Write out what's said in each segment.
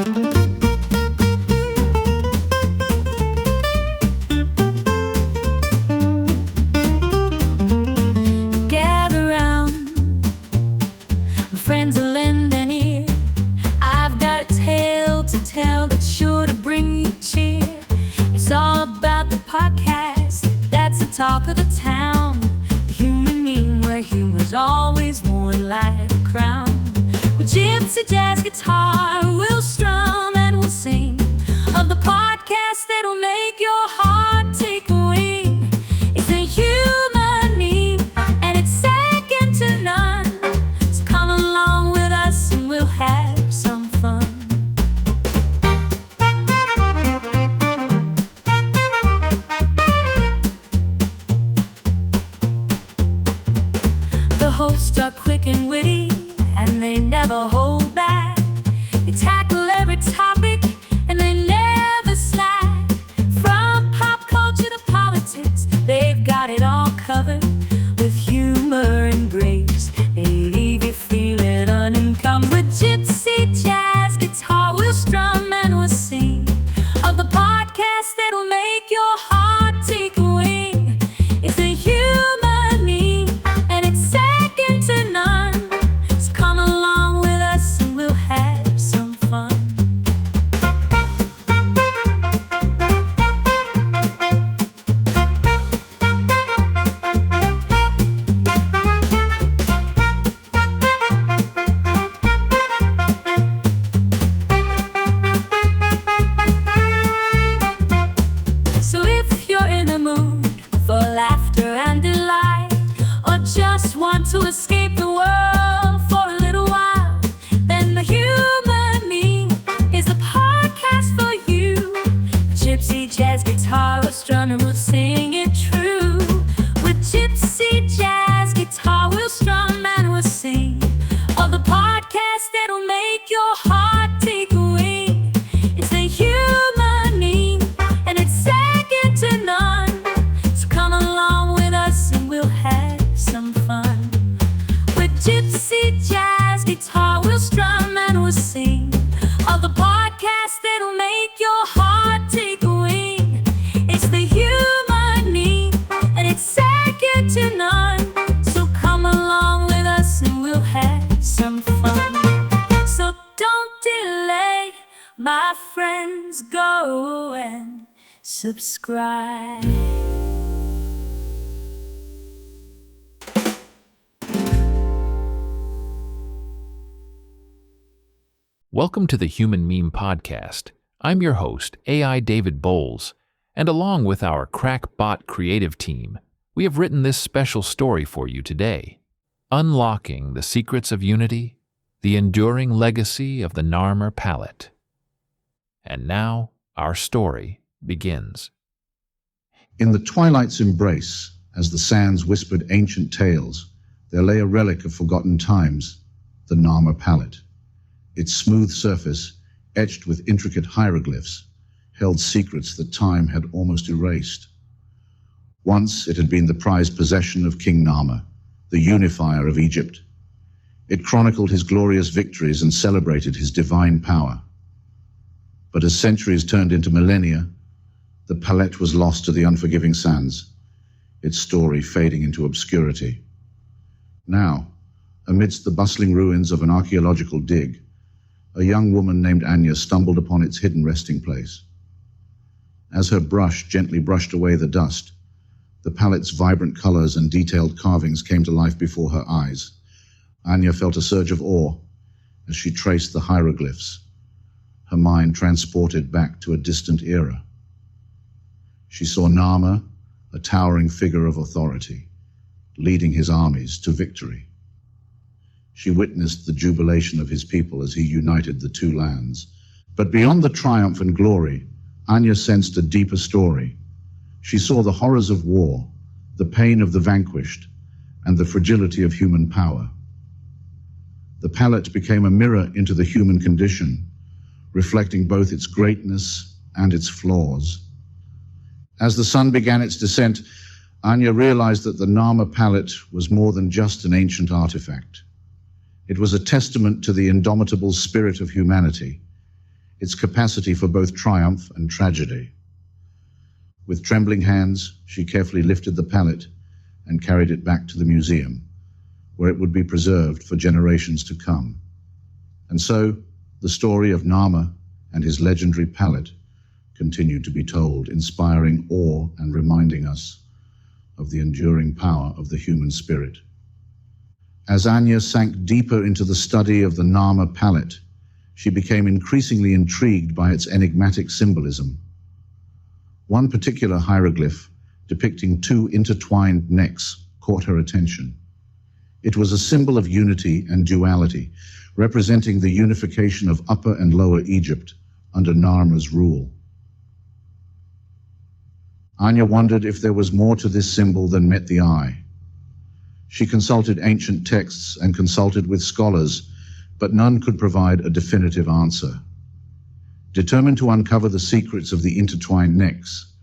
Gather round, friends will lend an ear. I've got a tale to tell that's sure to bring you cheer. It's all about the podcast that's the talk of the town. The human meme where humor's always worn like a crown. With gypsy jazz guitar, we'll strum and we'll sing of the podcast that'll make your heart take a wing. It's a human meme and it's second to none. So come along with us and we'll have some fun. The hosts are quick and witty, and they never hold back. They tackle every topic, and they never slack. From pop culture to politics, they've got it all covered. With humor and grace, they leave you feeling unencumbered. With gypsy jazz guitar, we'll strum and we'll sing of the podcast that'll make your heart take a wing. It's a human meme, and it's second to none. So come along with us and we'll have some fun. So if you're in the mood for laughter and delight, or just want to escape the world for a little while, then the human meme is the podcast for you. Gypsy jazz guitar, we'll strum and we'll sing it true. With gypsy jazz guitar, we'll strum and we'll sing of the podcast that'll make your heart take a wing. It's the human meme, and it's second to none. So come along with us and we'll have some fun. With gypsy jazz guitar, we'll strum and we'll sing of the podcast that'll make your heart take a wing. It's the human meme, and it's second to none. So come along with us and we'll have some fun. So don't delay, my friends, go and subscribe. Welcome to the Human Meme Podcast. I'm your host, AI David Bowles, and along with our Crackbot creative team, we have written this special story for you today. Unlocking the Secrets of Unity, the Enduring Legacy of the Narmer Palette. And now, our story begins. In the twilight's embrace, as the sands whispered ancient tales, there lay a relic of forgotten times, the Narmer Palette. Its smooth surface, etched with intricate hieroglyphs, held secrets that time had almost erased. Once it had been the prized possession of King Narmer, the unifier of Egypt. It chronicled his glorious victories and celebrated his divine power. But as centuries turned into millennia, the palette was lost to the unforgiving sands, its story fading into obscurity. Now, amidst the bustling ruins of an archaeological dig, a young woman named Anya stumbled upon its hidden resting place. As her brush gently brushed away the dust, the palette's vibrant colors and detailed carvings came to life before her eyes. Anya felt a surge of awe as she traced the hieroglyphs, her mind transported back to a distant era. She saw Narmer, a towering figure of authority, leading his armies to victory. She witnessed the jubilation of his people as he united the two lands. But beyond the triumph and glory, Anya sensed a deeper story. She saw the horrors of war, the pain of the vanquished, and the fragility of human power. The palette became a mirror into the human condition, reflecting both its greatness and its flaws. As the sun began its descent, Anya realized that the Narmer Palette was more than just an ancient artifact. It was a testament to the indomitable spirit of humanity. its capacity for both triumph and tragedy. With trembling hands, she carefully lifted the palette and carried it back to the museum, where it would be preserved for generations to come. And so, the story of Narmer and his legendary palette continued to be told, inspiring awe and reminding us of the enduring power of the human spirit. As Anya sank deeper into the study of the Narmer palette, she became increasingly intrigued by its enigmatic symbolism. One particular hieroglyph, depicting two intertwined necks, caught her attention. It was a symbol of unity and duality, representing the unification of Upper and Lower Egypt under Narmer's rule. Anya wondered if there was more to this symbol than met the eye. She consulted ancient texts and consulted with scholars, but none could provide a definitive answer. Determined to uncover the secrets of the intertwined necks,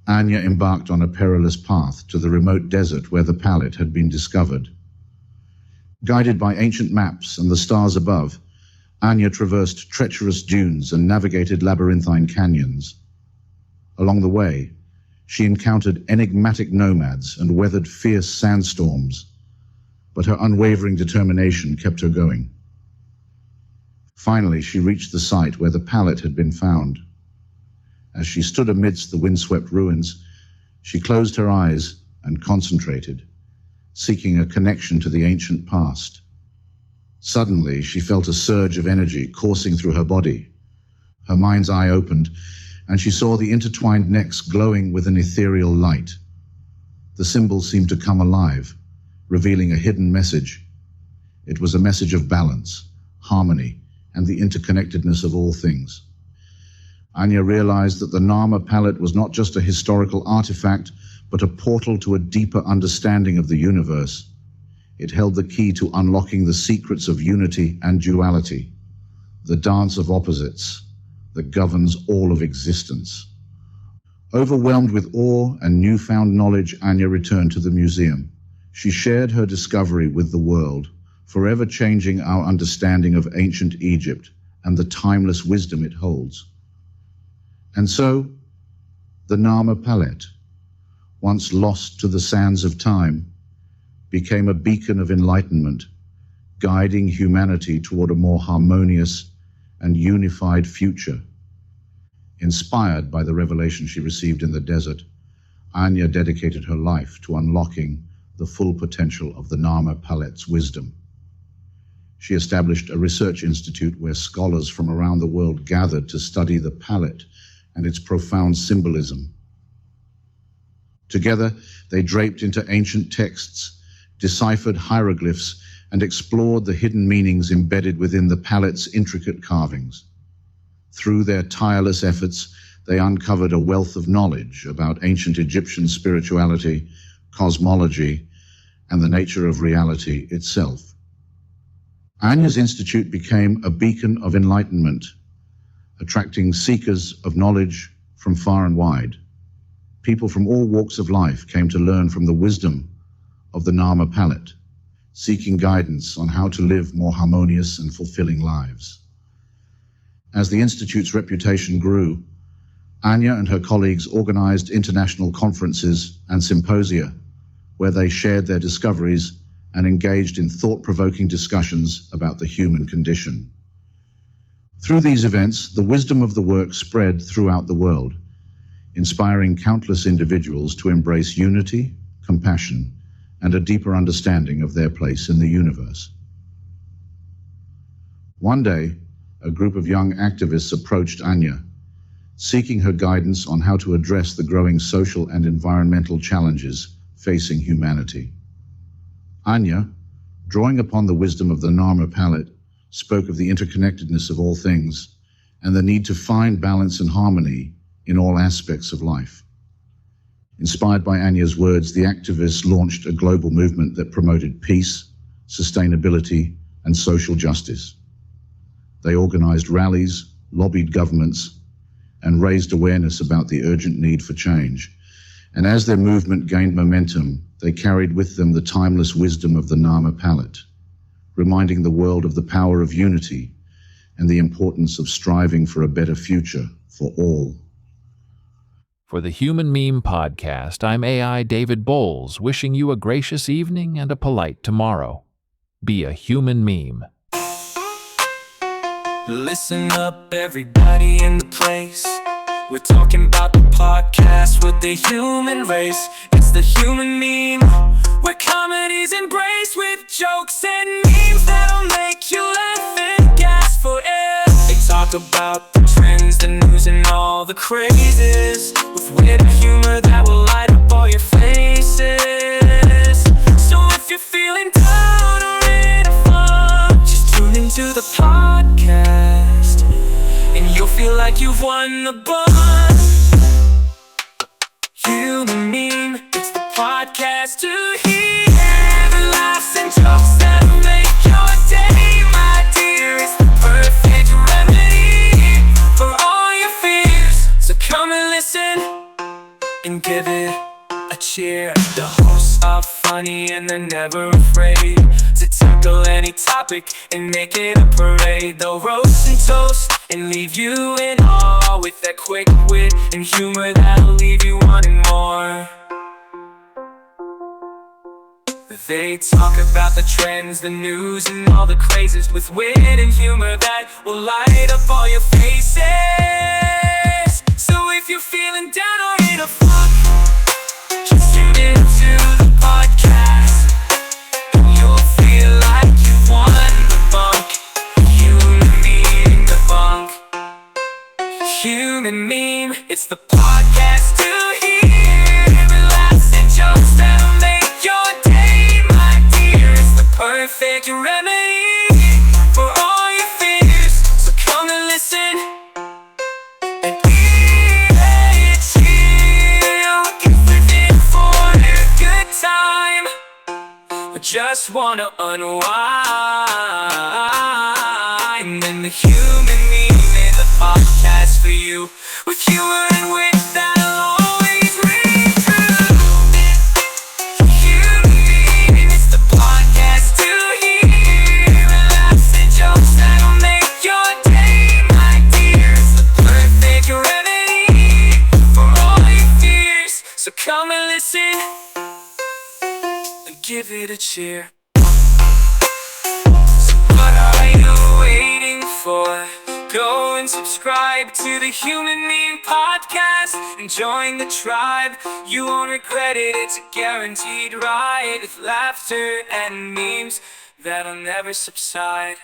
Anya embarked on a perilous path to the remote desert where the palette had been discovered. Guided by ancient maps and the stars above, Anya traversed treacherous dunes and navigated labyrinthine canyons. Along the way, she encountered enigmatic nomads and weathered fierce sandstorms, but her unwavering determination kept her going. Finally, she reached the site where the palette had been found. As she stood amidst the windswept ruins, she closed her eyes and concentrated, seeking a connection to the ancient past. Suddenly, she felt a surge of energy coursing through her body. Her mind's eye opened, and she saw the intertwined necks glowing with an ethereal light. The symbol seemed to come alive, revealing a hidden message. It was a message of balance, harmony, and the interconnectedness of all things. Anya realized that the Narmer palette was not just a historical artifact, but a portal to a deeper understanding of the universe. It held the key to unlocking the secrets of unity and duality, the dance of opposites that governs all of existence. Overwhelmed with awe and newfound knowledge, Anya returned to the museum. She shared her discovery with the world, forever changing our understanding of ancient Egypt and the timeless wisdom it holds. And so, the Narmer palette, once lost to the sands of time, became a beacon of enlightenment, guiding humanity toward a more harmonious and unified future. Inspired by the revelation she received in the desert, Anya dedicated her life to unlocking the full potential of the Narmer palette's wisdom. She established a research institute where scholars from around the world gathered to study the palette and its profound symbolism. Together, they draped into ancient texts, deciphered hieroglyphs, and explored the hidden meanings embedded within the palette's intricate carvings. Through their tireless efforts, they uncovered a wealth of knowledge about ancient Egyptian spirituality, cosmology, and the nature of reality itself. Anya's institute became a beacon of enlightenment, attracting seekers of knowledge from far and wide. People from all walks of life came to learn from the wisdom of the Narmer palette, seeking guidance on how to live more harmonious and fulfilling lives. As the Institute's reputation grew, Anya and her colleagues organized international conferences and symposia where they shared their discoveries and engaged in thought-provoking discussions about the human condition. Through these events, the wisdom of the work spread throughout the world, inspiring countless individuals to embrace unity, compassion, and a deeper understanding of their place in the universe. One day, a group of young activists approached Anya, seeking her guidance on how to address the growing social and environmental challenges facing humanity. Anya, drawing upon the wisdom of the Narmer palette, spoke of the interconnectedness of all things and the need to find balance and harmony in all aspects of life. Inspired by Anya's words, the activists launched a global movement that promoted peace, sustainability, and social justice. They organized rallies, lobbied governments, and raised awareness about the urgent need for change. And as their movement gained momentum, they carried with them the timeless wisdom of the Narmer palette, reminding the world of the power of unity and the importance of striving for a better future for all. For the Human Meme Podcast, I'm AI David Bowles, wishing you a gracious evening and a polite tomorrow. Be a human meme. Listen up, everybody in the place. We're talking about the podcast with the human race. It's the human meme, where comedy's embraced with jokes and memes that'll make you laugh and gasp for air. They talk about the trends, the news, and all the crazes, with wit and humor that will light up all your faces. So if you're feeling down or in a funk, just tune into the podcast, and you'll feel like you've won the buzz. Human Meme, it's the podcast to hear the laughs and jokes that'll make your day, my dear. It's the perfect remedy for all your fears. So come and listen and give it a cheer. The hosts are funny and they're never afraid to tackle any topic and make it a parade. They'll roast and toast and leave you in awe with that quick wit and humor that'll leave you wanting more. They talk about the trends, the news, and all the crazes, with wit and humor that will light up all your faces. So if you're feeling down or in a funk, just tune into the podcast, and you'll feel like you've won the bunk. Human Meme, the bunk. Human Meme, it's the podcast to hear the laughs and jokes that'll make your day, my dear. It's the perfect remedy for all your fears. So come and listen and chill. If you're in for a good time or just wanna unwind, then the Human Meme is a podcast for you, with humor and wit that'll always ring true. Human Meme, it's the podcast to hear the laughs and jokes that'll make your day, my dear. It's the perfect remedy for all your fears. So come and listen and give it a cheer. So what are you waiting for? Go and subscribe to the Human Meme Podcast and join the tribe. You won't regret it, it's a guaranteed ride, with laughter and memes that'll never subside.